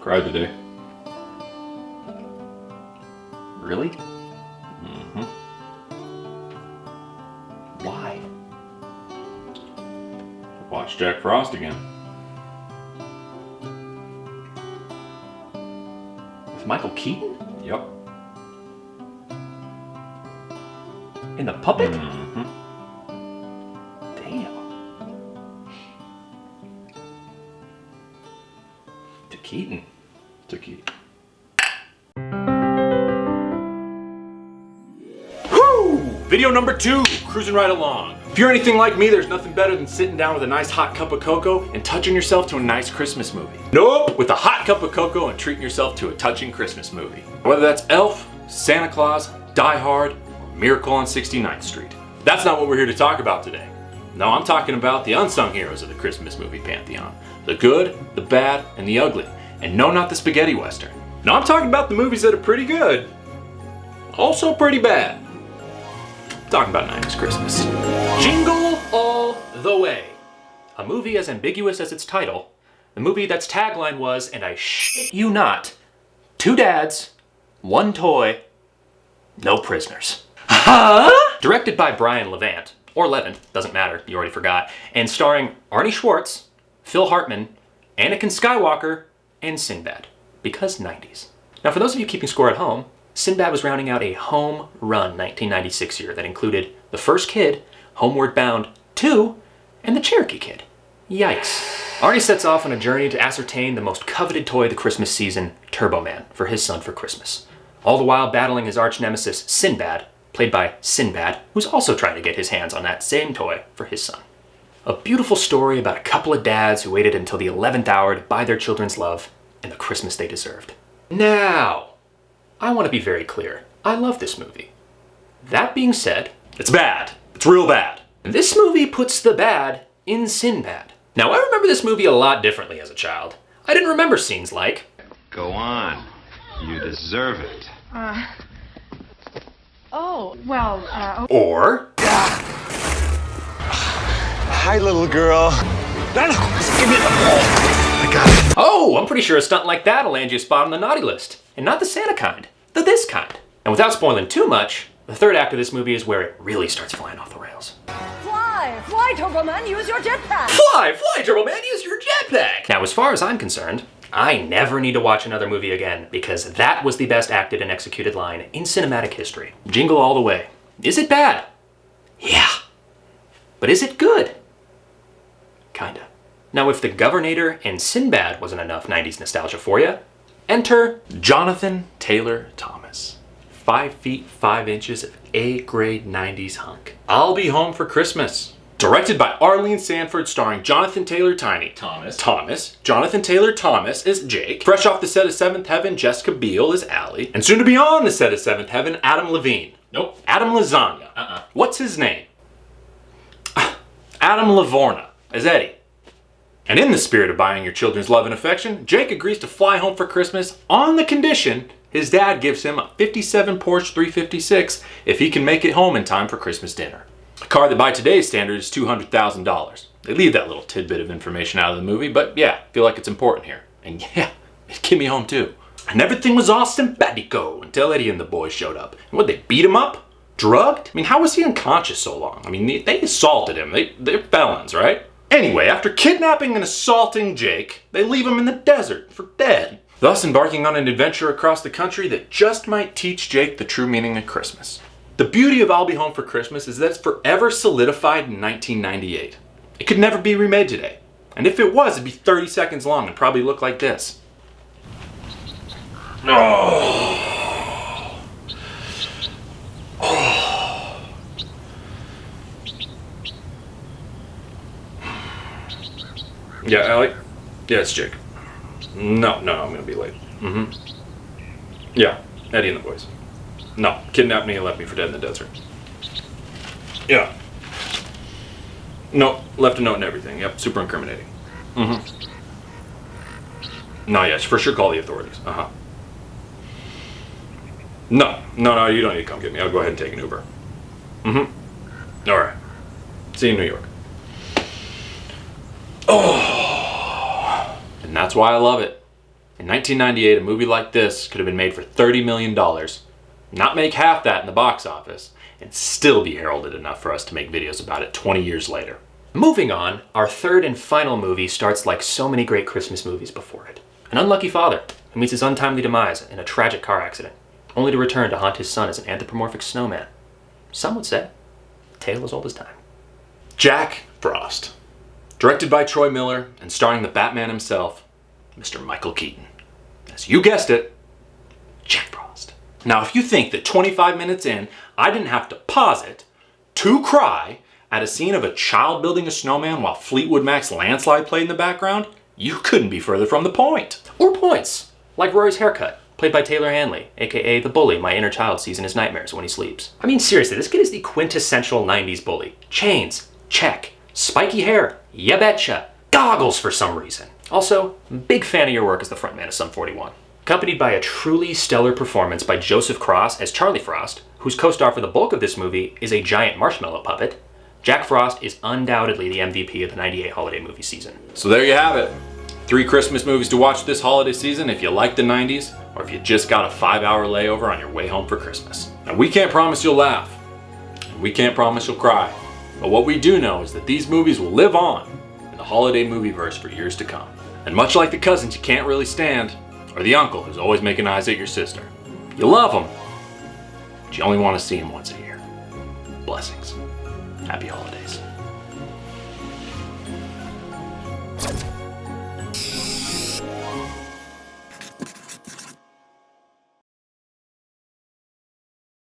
Cried today. Really? Mm-hmm. Why? Watch Jack Frost again. With Michael Keaton? Yep. In the puppet? Mm-hmm. Damn. To Keaton. To keep. Woo! Video number 2, cruising right along. If you're anything like me, there's nothing better than sitting down with a nice hot cup of cocoa and touching yourself to a nice Christmas movie. Nope, with a hot cup of cocoa and treating yourself to a touching Christmas movie. Whether that's Elf, Santa Claus, Die Hard, or Miracle on 69th Street. That's not what we're here to talk about today. No, I'm talking about the unsung heroes of the Christmas movie pantheon. The good, the bad, and the ugly. And no, not the spaghetti western. No, I'm talking about the movies that are pretty good, also pretty bad. I'm talking about 90's Christmas. Jingle All the Way. A movie as ambiguous as its title. The movie that's tagline was, and I shit you not, 2 dads, 1 toy, no prisoners. Huh? Directed by Brian Levant, or Levin, doesn't matter, you already forgot, and starring Arnie Schwartz, Phil Hartman, Anakin Skywalker, and Sinbad, because 90's. Now for those of you keeping score at home, Sinbad was rounding out a home run 1996 year that included The First Kid, Homeward Bound 2, and The Cherokee Kid. Yikes. Arnie sets off on a journey to ascertain the most coveted toy of the Christmas season, Turbo Man, for his son for Christmas. All the while battling his arch nemesis, Sinbad, played by Sinbad, who's also trying to get his hands on that same toy for his son. A beautiful story about a couple of dads who waited until the 11th hour to buy their children's love and the Christmas they deserved. Now, I want to be very clear. I love this movie. That being said, it's bad. It's real bad. This movie puts the bad in Sinbad. Now, I remember this movie a lot differently as a child. I didn't remember scenes like, Go on. You deserve it. or, Hi, little girl. No, give me the ball. I got it. oh, I'm pretty sure a stunt like that'll land you a spot on the naughty list. And not the Santa kind, the this kind. And without spoiling too much, the third act of this movie is where it really starts flying off the rails. Fly, Turbo Man, use your jetpack! Fly, Turbo Man, use your jetpack! Now, as far as I'm concerned, I never need to watch another movie again because that was the best acted and executed line in cinematic history. Jingle All the Way. Is it bad? Yeah. But is it good? Kinda. Now, if The Governator and Sinbad wasn't enough 90's nostalgia for you, enter Jonathan Taylor Thomas. 5 feet 5 inches of A-grade 90's hunk. I'll Be Home for Christmas. Directed by Arlene Sanford, starring Jonathan Taylor Thomas. Jonathan Taylor Thomas is Jake. Fresh off the set of Seventh Heaven, Jessica Biel is Allie. And soon to be on the set of Seventh Heaven, Adam Levine. Nope. Adam Lasagna. What's his name? Adam Lavorna as Eddie. And in the spirit of buying your children's love and affection, Jake agrees to fly home for Christmas on the condition his dad gives him a 57 Porsche 356 if he can make it home in time for Christmas dinner. A car that by today's standards is $200,000. They leave that little tidbit of information out of the movie, but yeah, I feel like it's important here. And yeah, it came me home too. And everything was all simpatico until Eddie and the boys showed up. And what, they beat him up? Drugged? I mean, how was he unconscious so long? I mean, they assaulted him. They're felons, right? Anyway, after kidnapping and assaulting Jake, they leave him in the desert for dead. Thus embarking on an adventure across the country that just might teach Jake the true meaning of Christmas. The beauty of I'll Be Home for Christmas is that it's forever solidified in 1998. It could never be remade today. And if it was, it'd be 30 seconds long and probably look like this. Oh. Oh. Yeah, Allie? Yeah, it's Jake. No, I'm gonna be late. Yeah, Eddie and the boys. No, kidnapped me and left me for dead in the desert. Yeah. No, left a note and everything. Yep, super incriminating. No, yeah, for sure call the authorities. No, you don't need to come get me. I'll go ahead and take an Uber. Alright. See you in New York. Oh. And that's why I love it. In 1998, a movie like this could have been made for $30 million, not make half that in the box office, and still be heralded enough for us to make videos about it 20 years later. Moving on, our third and final movie starts like so many great Christmas movies before it. An unlucky father who meets his untimely demise in a tragic car accident, only to return to haunt his son as an anthropomorphic snowman. Some would say, a tale as old as time. Jack Frost. Directed by Troy Miller and starring the Batman himself, Mr. Michael Keaton. As you guessed it, Jack Frost. Now, if you think that 25 minutes in, I didn't have to pause it to cry at a scene of a child building a snowman while Fleetwood Mac's Landslide played in the background, you couldn't be further from the point. Or points, like Rory's haircut, played by Taylor Hanley, aka the bully my inner child sees in his nightmares when he sleeps. I mean, seriously, this kid is the quintessential 90s bully. Chains, check. Spiky hair, ya betcha. Goggles for some reason. Also, big fan of your work as the frontman of Sum 41. Accompanied by a truly stellar performance by Joseph Cross as Charlie Frost, whose co-star for the bulk of this movie is a giant marshmallow puppet, Jack Frost is undoubtedly the MVP of the 98 holiday movie season. So there you have it. 3 Christmas movies to watch this holiday season if you like the 90s, or if you just got a 5-hour layover on your way home for Christmas. Now, we can't promise you'll laugh, and we can't promise you'll cry, but what we do know is that these movies will live on in the holiday movieverse for years to come. And much like the cousins you can't really stand, or the uncle who's always making eyes at your sister, you love them, but you only want to see them once a year. Blessings. Happy holidays.